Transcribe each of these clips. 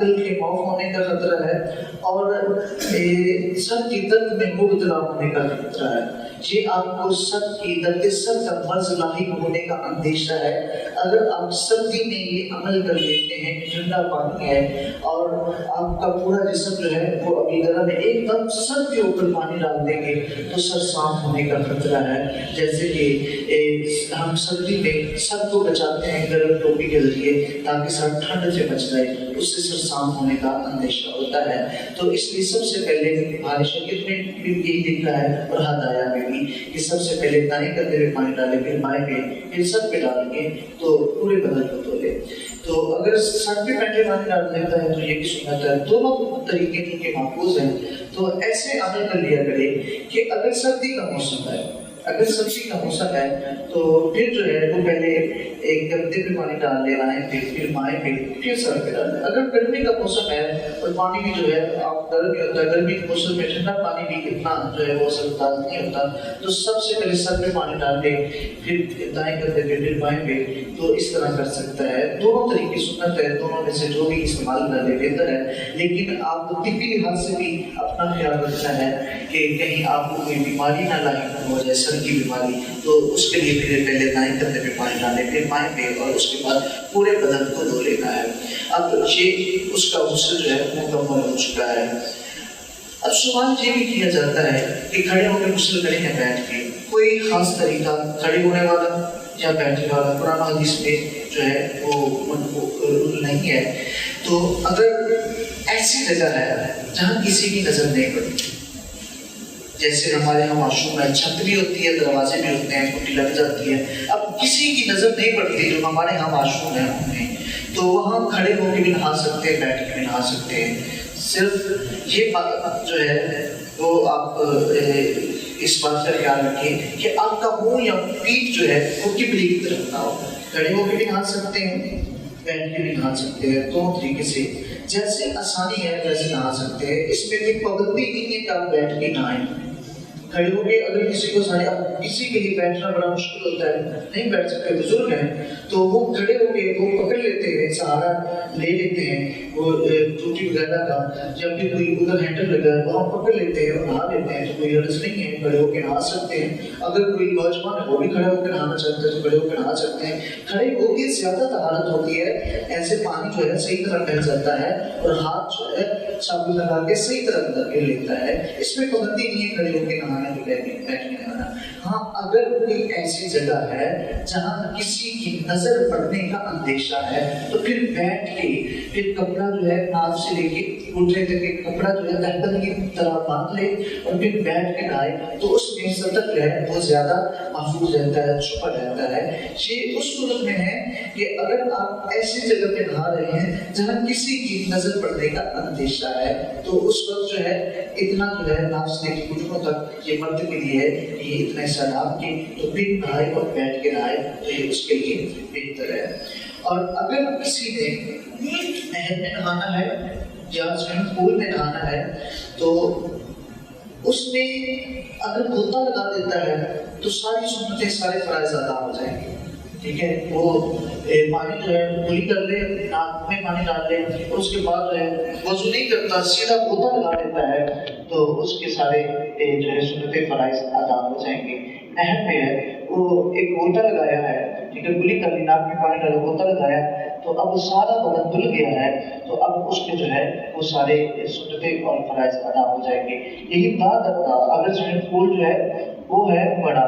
دل کے معاف ہونے کا خطرہ ہے اور سر کی درد میں مبتلا ہونے کا خطرہ ہے. یہ آپ کو سر کی درد سر کا مرض لاحق ہونے کا اندیشہ ہے. اگر آپ سردی میں یہ عمل کر لیتے ہیں کہ ٹھنڈا پانی ہے اور آپ کا پورا جسم جو ہے وہ ابھی گرم ہے، ایک دم سر کے اوپر پانی ڈال دیں گے تو سر صاف ہونے کا خطرہ ہے. جیسے کہ ہم سردی میں سر کو بچاتے ہیں گرم ٹوپی کے ذریعے تاکہ سر ٹھنڈ سے بچ جائے، اس سے سر صاف ہونے کا اندیشہ ہوتا ہے. تو اس لیے سب سے پہلے ہماری شریعت میں بھی یہی لکھا ہے اور ہدایہ میں بھی کہ سب سے پہلے دائیں کندھے پہ پانی ڈالیں، پھر بائیں پہ، پھر سر پہ ڈالیں گے تو پورے بدن کو دھو لیں. تو اگر سر پہ پہلے پانی ڈال دیتا ہے تو یہ بھی سنت ہے. دونوں طریقے ان کے محفوظ ہیں. تو ایسے عمل کر لیا کرے کہ اگر سردی کا موسم ہے، اگر سردی کا موسم ہے تو پھر جو ہے وہ پہلے ایک گندے پہ پانی ڈال لینا ہے، پھر بائیں پہ، پھر سر پہ ڈالنا ہے. اگر گرمی کا موسم ہے اور پانی بھی جو ہے آپ گرم نہیں ہوتا ہے، گرمی کے موسم میں ٹھنڈا پانی بھی اتنا جو ہے وہ اثردار نہیں ہوتا، تو سب سے پہلے سر پہ پانی ڈال دے، پھر دائیں گندے پہ، پھر بائیں پہ. تو اس طرح کر سکتا ہے. دونوں طریقے سنت ہے، دونوں میں سے جو بھی استعمال کر لے بہتر ہے. لیکن آپ کو طبی لحاظ سے بھی اپنا خیال رکھنا ہے کہ کہیں آپ کو کوئی بیماری نہ لاحق ہو جائے، سر کی بیماری. تو اس کے لیے پھر پہلے دائیں کندھے پہ پانی ڈالیں، پھر بائیں پہ، اور اس کے بعد پورے بدن کو دھو لینا ہے. اب یہ اس کا غسل جو ہے مکمل ہو چکا ہے. اب سوال یہ بھی کیا جاتا ہے کہ کھڑے ہو کے غسل کریں یا بیٹھ کے. کوئی خاص طریقہ کھڑے ہونے والا یا بیٹھنے والا قرآن حدیث میں جو ہے وہ نہیں ہے. تو اگر ایسی جگہ ہے جہاں کسی کی نظر نہیں پڑتی، جیسے ہمارے یہاں واش روم ہے، چھت بھی ہوتی ہے، دروازے بھی ہوتے ہیں، ٹوٹی لگ جاتی ہے، اب کسی کی نظر نہیں پڑتی جو ہمارے یہاں واش روم ہے ان میں، تو وہاں کھڑے ہو کے بھی نہا سکتے ہیں، بیٹھ کے بھی نہا سکتے ہیں. صرف یہ بات جو ہے وہ آپ اس بات کا خیال رکھیں کہ آپ کا منہ یا پیٹھ جو ہے وہ قبلے کی طرف نہ ہو. کھڑے ہو کے بھی نہا سکتے ہیں، بیٹھ کے بھی نہا سکتے ہیں، دونوں طریقے سے جیسے آسانی ہے ویسے نہا سکتے ہیں. اس میں کوئی پابندی نہیں ہے کہ آپ بیٹھ کے نہائیں. کھڑے ہو کے اگر کسی کو سارے اب کسی کے لیے بیٹھنا بڑا مشکل ہوتا ہے، نہیں بیٹھ سکتے، بزرگ ہیں، تو وہ کھڑے ہو کے وہ پکڑ لیتے ہیں، سہارا لے لیتے ہیں وہ ٹوٹی وغیرہ کا، یا پھر کوئی ادھر ہینڈل لگا ہے وہاں پکڑ لیتے ہیں اور نہا لیتے ہیں. تو کوئی عرض نہیں ہے، کھڑے ہو کے نہا سکتے ہیں. اگر کوئی نوجوان ہے وہ بھی کھڑے ہو کے نہانا چاہتے ہیں تو کھڑے ہو کے نہا سکتے ہیں. کھڑے ہو کے زیادہ طہارت ہوتی ہے، ایسے پانی جو ہے صحیح طرح بہہ جاتا ہے اور ہاتھ جو ہے صابن لگا کے صحیح طرح کر کے لیتا ہے. اس میں پابندی نہیں ہے کھڑے ہو کے نہانا تو بیٹھنے نہانا. ہاں اگر کوئی ایسی جگہ ہے جہاں کسی کی نظر پڑنے کا اندیشہ ہے تو پھر بیٹھ کے، پھر کپڑا جو ہے ناک سے لے کے گھٹنے تک ایک کپڑا جو ہے گردن کی طرح باندھ لے اور پھر بیٹھ کے نہائے تو اس میں صدق جو ہے وہ زیادہ محفوظ رہتا ہے، چھپا رہتا ہے. یہ اس صورت میں ہے کہ اگر آپ ایسی جگہ پہ نہا رہے ہیں جہاں کسی کی نظر پڑنے کا اندیشہ ہے تو اس وقت جو ہے اتنا جو ہے ناک سے لے کے گھٹنوں تک یہ مرد کے لیے ہے کہ یہ اتنا حصہ ڈال کے تو پھر نہائے اور بیٹھ کے نہائے تو یہ اس کے لیے بہتر ہے. اور اگر کسی نے نہر میں نہانا ہے یا سوئمنگ پول میں نہانا ہے تو اس میں اگر غوطہ لگا دیتا ہے تو ساری سنتیں، سارے فرائض ادا ہو جائیں گے. ٹھیک ہے، وہ پانی جو ہے کلی کر لے، ناک میں پانی ڈال لے اور اس کے بعد جو ہے وضو نہیں کرتا، سیدھا غوطہ لگا دیتا ہے تو اس کے سارے جو ہے سنتیں فرائض ادا ہو جائیں گے. نہر میں ہے وہ ایک غوطہ لگایا ہے، ٹھیک ہے، کلی کر لی، ناک میں پانی ڈالا، غوطہ لگایا تو اب سارا بدن دھل گیا ہے تو اب اس کے جو ہے وہ سارے سنتیں اور فرائض ادا ہو جائیں گے. یہی بات اگر سوئمنگ پول جو ہے وہ ہے بڑا،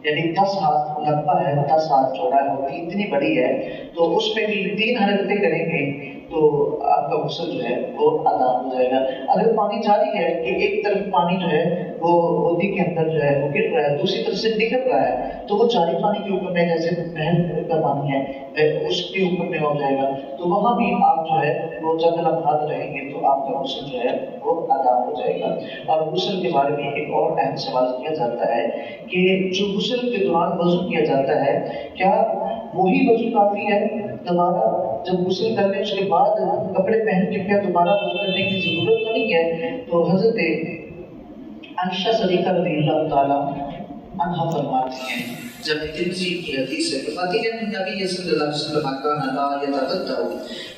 یعنی 10 ہاتھ لمبا ہے، 10 ہاتھ چوڑا ہے، اتنی بڑی ہے تو اس میں بھی 3 حرکتیں کریں گے تو آپ کا غسل جو ہے وہ ادا ہو جائے گا. اگر پانی جاری ہے کہ ایک طرف پانی جو ہے وہ ندی کے اندر جو ہے وہ گر رہا ہے، دوسری طرف سے نکل رہا ہے تو وہ جاری پانی کے حکم میں، جیسے نہر کا پانی ہے اس کے حکم میں ہو جائے گا. تو وہاں بھی آپ جو ہے وہ چند لمحات رہیں گے تو آپ کا غسل جو ہے وہ ادا ہو جائے گا. اور غسل کے بارے میں ایک اور اہم سوال کیا جاتا ہے کہ جو غسل کے دوران وضو کیا جاتا ہے کیا وہی وضو کافی ہے؟ دوبارہ جب غسل کر لیں اس کے بعد کپڑے پہن کے کیا دوبارہ وضو کرنے کی ضرورت تو نہیں ہے؟ تو حضرت عائشہ صدیقہ رضی اللہ تعالیٰ عنہا فرماتی ہیں جب ترمذی کی حدیث ہے فرماتے ہیں نبی صلی اللہ علیہ وسلم کان لا یتغدى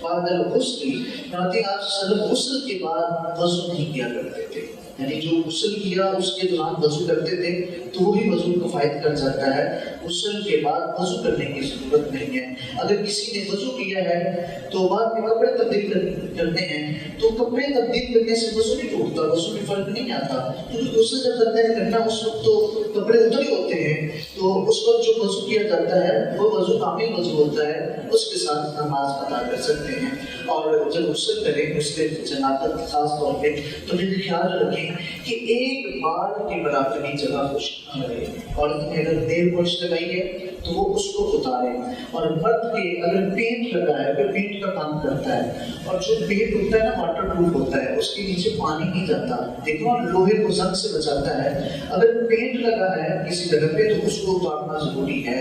بعد الغسل، فرماتے ہیں آپ صلی اللہ علیہ وسلم غسل کے بعد وضو نہیں کیا کرتے تھے، یعنی جو غسل کیا اس کے دوران وضو کرتے تھے تو وہی وضو کفایت کر جاتا ہے، غسل کے بعد وضو کرنے کی ضرورت نہیں ہے۔ اگر کسی نے وضو کیا ہے تو بعد میں کپڑے تبدیل کرنے ہیں تو کپڑے تبدیل کرنے سے وضو نہیں ٹوٹتا، وضو میں فرق نہیں آتا، کیونکہ غسل جب کرنا ہے اس وقت تو کپڑے اتر ہی ہوتے ہیں، تو اس وقت جو وضو کیا جاتا ہے وہ وضو کامل وضو ہوتا ہے، اس کے ساتھ نماز ادا کر سکتے ہیں۔ اور جب غسل کریں غسل جنابت خاص طور پہ تو پھر خیال رکھیں کہ ایک بال کے برابر کی جگہ خشک نہ رہے، اور اگر دیر خشک لگائی ہے تو وہ اس کو اتارے، اور مرد کے اگر پینٹ لگا ہے پھر پینٹ کا کام کرتا ہے، اور جو پینٹ ہوتا ہے نا واٹر پروف ہوتا ہے، اس کے نیچے پانی نہیں جاتا، دیکھو لوہے کو زنگ سے بچاتا ہے، اگر پینٹ لگا ہے کسی جگہ پہ تو اس کو اتارنا ضروری ہے۔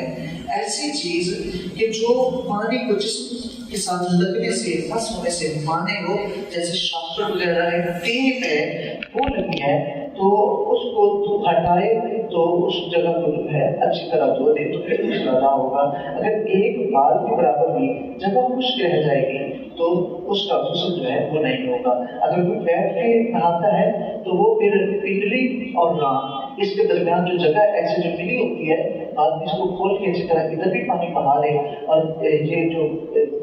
ایسی چیز کہ جو پانی کو جسم کے ساتھ لگنے سے مس ہونے سے مانے ہو، جیسے شاپر وغیرہ ہے، ٹیپ ہے، وہ لگی ہے تو اس کو ہٹائے تو اس جگہ کو جو ہے اچھی طرح دھو دے تو پھر کچھ لگا ہوگا۔ اگر ایک بال کے برابر بھی جگہ خشک رہ جائے گی تو اس کا غسل جو ہے وہ نہیں ہوگا۔ اگر کوئی بیٹھ کے نہاتا ہے تو وہ پھر پنڈلی اور ران اس کے درمیان جو جگہ ایسے جو ملی ہوتی ہے آدمی اس کو کھول کے اچھی طرح ادھر بھی پانی بہا لے، اور یہ جو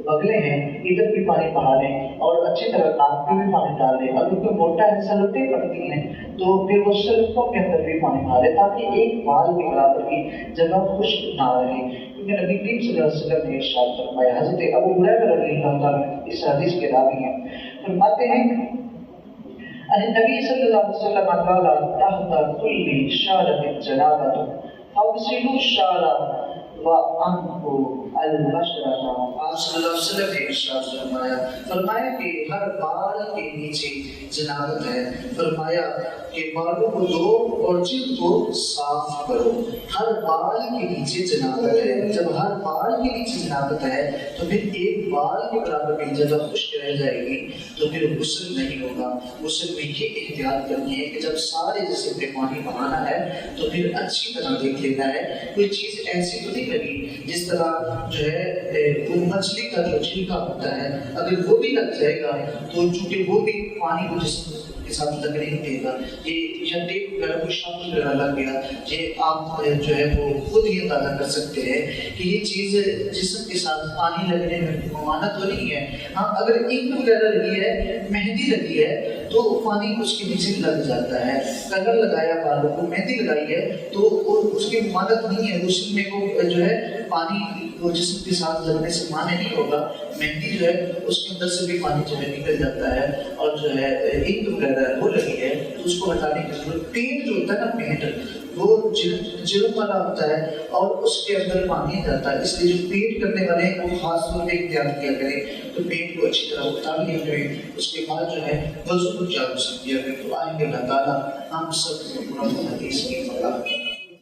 بغلے ہیں ادھر بھی پانی بہا لیں، اور اچھی طرح ناک پہ بھی پانی ڈال دیں۔ اگر کوئی موٹا ہے سلوٹیں پڑتی ہیں تو پھر وہ سلوٹوں کے اندر بھی پانی بہا لے تاکہ ایک بال کے برابر کی جگہ خشک نہ رہے، کیونکہ نبی کریم صلی اللہ علیہ وسلم نے ارشاد فرمایا، حضرت ابو ہریرہ رضی اللہ عنہ اس حدیث کے راوی ہیں، فرماتے ہیں النبی صلی اللہ علیہ وسلم قال تحت كل شعرة جنابة فاغسلوا الشعر وانقوا البشرة۔ آپ صلی اللہ علیہ وسلم نے ارشاد فرمایا کہ ہر بال کے نیچے جنابت ہے، فرمایا کہ بالوں کو دھو اور جلد کو صاف کرو۔ ہر بال کے نیچے جنابت ہے، جب ہر بال کے نیچے جنابت ہے تو پھر ایک بال کے برابر کی جگہ خشک رہ جائے گی تو پھر غسل نہیں ہوگا۔ غسل میں یہ احتیاط کرنی ہے کہ جب سارے جسم پہ پانی بہانا ہے تو پھر اچھی طرح دیکھ لینا ہے کوئی چیز ایسی تو نہیں لگی، جس طرح جو ہے وہ مچھلی کا جو چھلکا ہوتا ہے اگر وہ بھی لگ جائے گا تو چونکہ وہ بھی پانی کو جسم کے ساتھ لگنے نہیں دے گا، یہ یا ٹیپ وغیرہ کوئی شاپ وغیرہ لگ گیا، یہ آپ جو ہے وہ خود ہی اندازہ کر سکتے ہیں کہ یہ چیز جسم کے ساتھ پانی لگنے میں ممانعت تو نہیں ہے۔ ہاں اگر انک وغیرہ لگی ہے، مہندی لگی ہے تو پانی اس کے نیچے لگ جاتا ہے، کلر لگایا بالوں کو، مہندی لگائی ہے تو اس کی ممانعت نہیں ہے، غسل میں وہ جو ہے پانی وہ جسم کے ساتھ لگنے سے مانے نہیں ہوگا، مہندی جو ہے اس کے اندر سے بھی پانی جو ہے نکل جاتا ہے، اور جو ہے انک وغیرہ وہ لگی ہے تو اس کو ہٹانے کی ضرورت۔ پینٹ جو ہوتا ہے نا، پینٹ وہ جلد والا ہوتا ہے اور اس کے اندر پانی جاتا ہے، اس لیے جو پینٹ کرنے والے ہیں وہ خاص طور پہ احتیاط کیا کریں تو پینٹ کو اچھی طرح اتار لیا کریں، اس کے بعد جو ہے وضو کو کیا غسل کیا کریں۔ تو آئیں گے اللہ تعالیٰ ہم سب کو قرآن حدیث کی مطابق